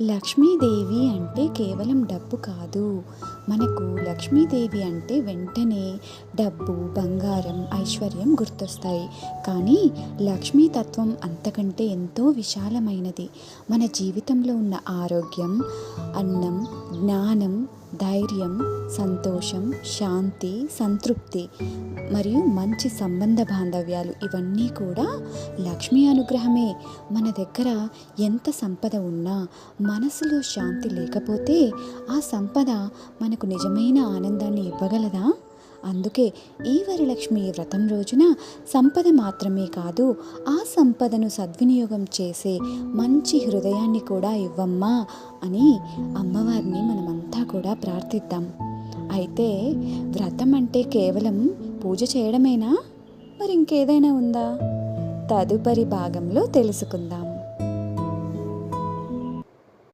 లక్ష్మీదేవి అంటే కేవలం డబ్బు కాదు. మనకు లక్ష్మీదేవి అంటే వెంటనే డబ్బు, బంగారం, ఐశ్వర్యం గుర్తొస్తాయి. కానీ లక్ష్మీ తత్వం అంతకంటే ఎంతో విశాలమైనది. మన జీవితంలో ఉన్న ఆరోగ్యం, అన్నం, జ్ఞానం, ధైర్యం, సంతోషం, శాంతి, సంతృప్తి మరియు మంచి సంబంధ బాంధవ్యాలు ఇవన్నీ కూడా లక్ష్మీ అనుగ్రహమే. మన దగ్గర ఎంత సంపద ఉన్నా మనసులో శాంతి లేకపోతే ఆ సంపద మనకు నిజమైన ఆనందాన్ని ఇవ్వగలదా? అందుకే ఈ వరలక్ష్మి వ్రతం రోజున సంపద మాత్రమే కాదు, ఆ సంపదను సద్వినియోగం చేసే మంచి హృదయాన్ని కూడా ఇవ్వమ్మా అని అమ్మవారిని మనమంతా కూడా ప్రార్థిద్దాం. అయితే వ్రతం అంటే కేవలం పూజ చేయడమేనా? మరి ఇంకేదైనా ఉందా? తదుపరి భాగంలో తెలుసుకుందాం.